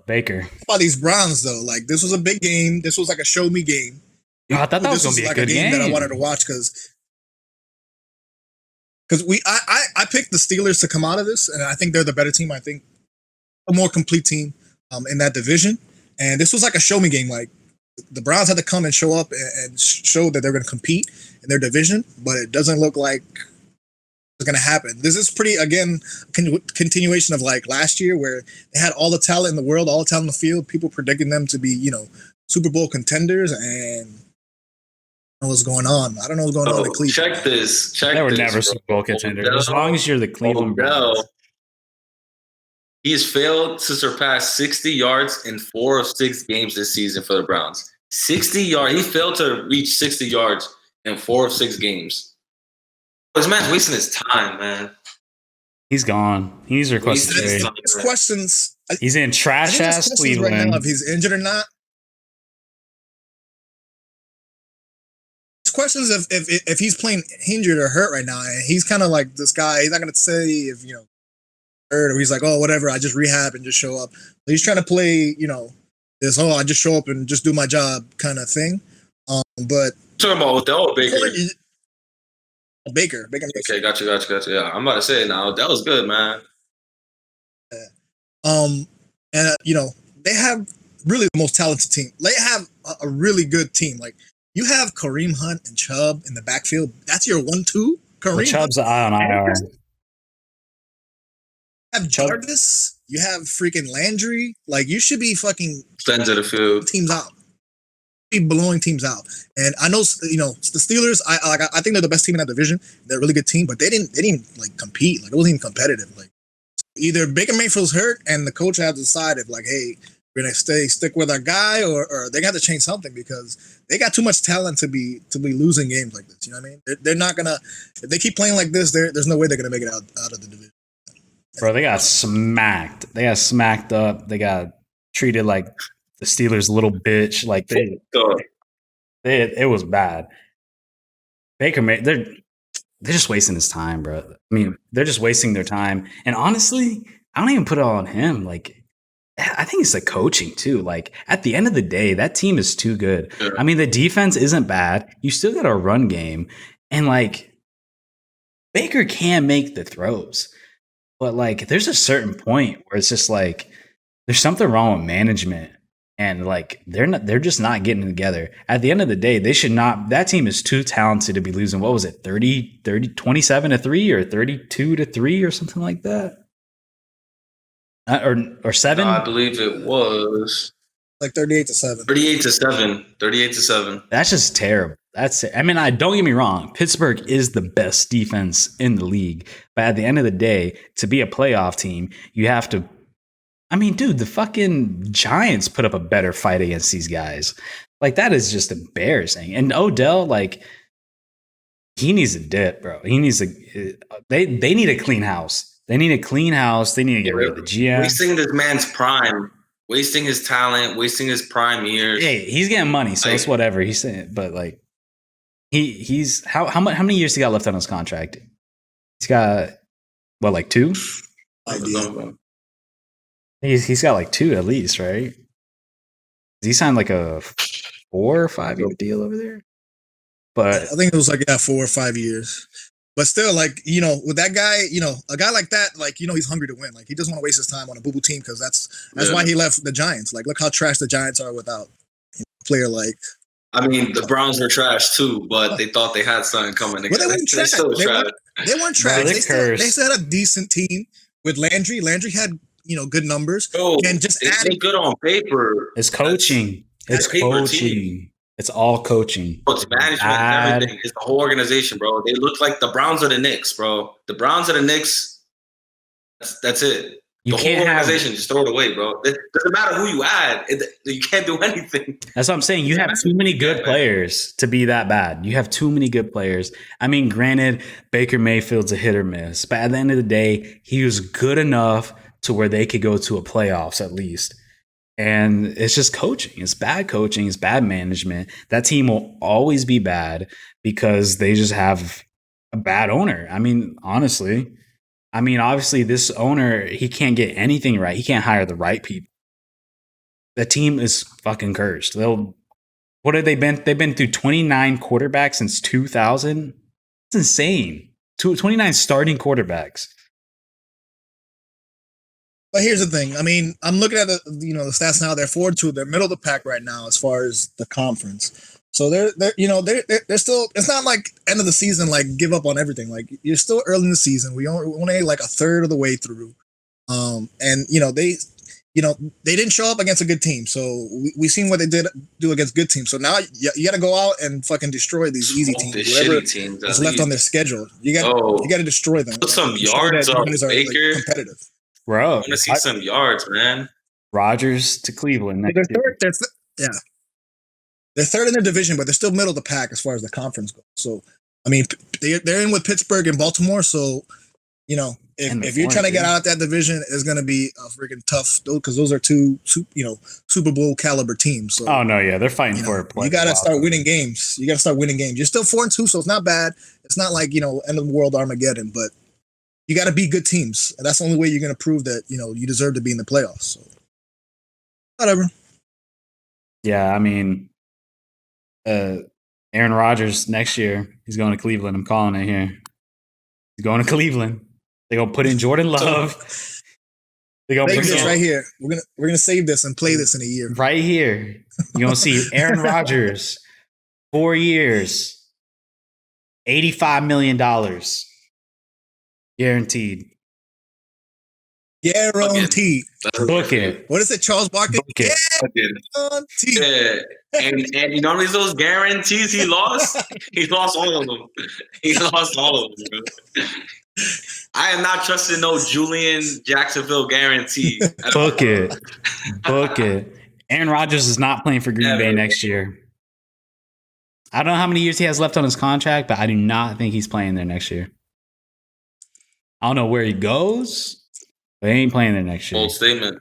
Baker. About these Browns though, like this was a big game. This was like a show me game. Yo, I thought that was This gonna was be a like a good game that I wanted to game. watch because I picked the Steelers to come out of this, and I think they're the better team. I think a more complete team in that division. And this was like a show me game. Like the Browns had to come and show up and show that they're going to compete in their division, but it doesn't look like it's going to happen. This is pretty again continuation of like last year where they had all the talent in the world, all the talent in the field, people predicting them to be Super Bowl contenders, and what's going on. I don't know what's going on in Cleveland. Check this. They were never Super Bowl contenders. As long as you're the Cleveland Browns. He has failed to surpass 60 yards in 4 of 6 games this season for the Browns. 60 yards. He failed to reach 60 yards in 4 of 6 games. This man's wasting his time, man. He's gone. He's requested trade. His questions. He's in trash ass Cleveland. Right now, if he's injured or not. His questions if he's playing injured or hurt right now, and he's kind of like this guy. He's not going to say if hurt, or he's like, oh, whatever, I just rehab and just show up. But he's trying to play, this, I just show up and just do my job kind of thing. But talking about Odell or Baker? Baker. Okay, got you. Yeah, I'm about to say it now. That was good, man. And they have really the most talented team. They have a really good team. Like you have Kareem Hunt and Chubb in the backfield. That's your 1-2. Kareem Chubb's on IR. Have Jarvis, you have freaking Landry. Like you should be fucking sends of the field teams out, be blowing teams out. And I know the Steelers. I think they're the best team in that division. They're a really good team, but they didn't like compete. Like it wasn't even competitive. Like either Baker Mayfield's hurt and the coach has decided like, hey, we're gonna stick with our guy, or they got to change something because they got too much talent to be losing games like this. You know what I mean? They're not gonna if they keep playing like this. There's no way they're gonna make it out of the division. Bro, they got smacked. They got smacked up. They got treated like the Steelers' little bitch. Like it was bad. Baker, they're just wasting his time, bro. I mean, they're just wasting their time. And honestly, I don't even put it all on him. Like, I think it's the coaching too. Like at the end of the day, that team is too good. I mean, the defense isn't bad. You still got a run game, and like Baker can make the throws. But like, there's a certain point where it's just like there's something wrong with management, and like they're just not getting together. At the end of the day, they should not. That team is too talented to be losing. What was it, 27-3 or 32-3 or something like that, or 7? No, I believe it was like 38-7. 38-7. That's just terrible. That's it. I mean, don't get me wrong. Pittsburgh is the best defense in the league. But at the end of the day, to be a playoff team, you have to. I mean, dude, the fucking Giants put up a better fight against these guys. Like, that is just embarrassing. And Odell, like, he needs a dip, bro. He needs a. They need a clean house. They need a clean house. They need to get rid of the GM. Wasting this man's prime. Wasting his talent. Wasting his prime years. Hey, he's getting money, so it's whatever he's saying. But like. He's how many years he got left on his contract? He's got like 2? He's got like 2 at least, right? He signed like a 4 or 5 year deal over there. But I think it was like 4 or 5 years. But still, like with that guy, a guy like that, like he's hungry to win. Like he doesn't want to waste his time on a boo-boo team because that's why he left the Giants. Like look how trash the Giants are without a player like. I mean, the Browns were trash too, but they thought they had something coming together. Well, they weren't trash. They weren't trash. They still had a decent team with Landry. Landry had good numbers. And just adding good on paper. It's coaching. It's coaching. It's all coaching. It's management and everything. It's the whole organization, bro. They look like the Browns or the Knicks, bro. The Browns or the Knicks. That's it. The whole organization, just throw it away, bro. It doesn't matter who you add. You can't do anything. That's what I'm saying. You have too many good players to be that bad. You have too many good players. I mean, granted, Baker Mayfield's a hit or miss. But at the end of the day, he was good enough to where they could go to a playoffs at least. And it's just coaching. It's bad coaching. It's bad management. That team will always be bad because they just have a bad owner. I mean, honestly. I mean, obviously, this owner, he can't get anything right. He can't hire the right people. the team is fucking cursed. What have they been? They've been through 29 quarterbacks since 2000. It's insane. 29 starting quarterbacks. But here's the thing. I mean, I'm looking at the stats now. They're 4-2. They're middle of the pack right now as far as the conference. So they're still. It's not like end of the season. Like give up on everything. Like you're still early in the season. We only like a third of the way through. And they didn't show up against a good team. So we seen what they did do against good teams. So now you got to go out and fucking destroy these easy teams. Whatever teams is left on their schedule, you got to destroy them. Put some yards up, Baker. Like, competitive. Bro, I want to see some yards, man. Rodgers to Cleveland. They're third in their division, but they're still middle of the pack as far as the conference goes. So, I mean, they're in with Pittsburgh and Baltimore. So, if you're trying to get out of that division, it's going to be a freaking tough, because those are two, Super Bowl caliber teams. So, oh no, yeah, they're fighting for a play. You got to start winning games. You're still 4-2, so it's not bad. It's not like end of the world Armageddon, but you got to beat good teams, and that's the only way you're going to prove that you deserve to be in the playoffs. So, whatever. Yeah, I mean, Aaron Rodgers next year, he's going to Cleveland. I'm calling it here. He's going to Cleveland. They're gonna put in Jordan Love. They're gonna bring this right here. We're gonna save this and play this in a year. Right here, you're gonna see Aaron Rodgers, 4 years, $85 million, guaranteed. Guaranteed. Book it. What is it, Charles Barkley? Guaranteed. Yeah. And you know those guarantees he lost? He lost all of them. Bro. I am not trusting no Julian Jacksonville guarantee. Book it. Aaron Rodgers is not playing for Green Bay next year. I don't know how many years he has left on his contract, but I do not think he's playing there next year. I don't know where he goes, but he ain't playing there next year. Bold statement.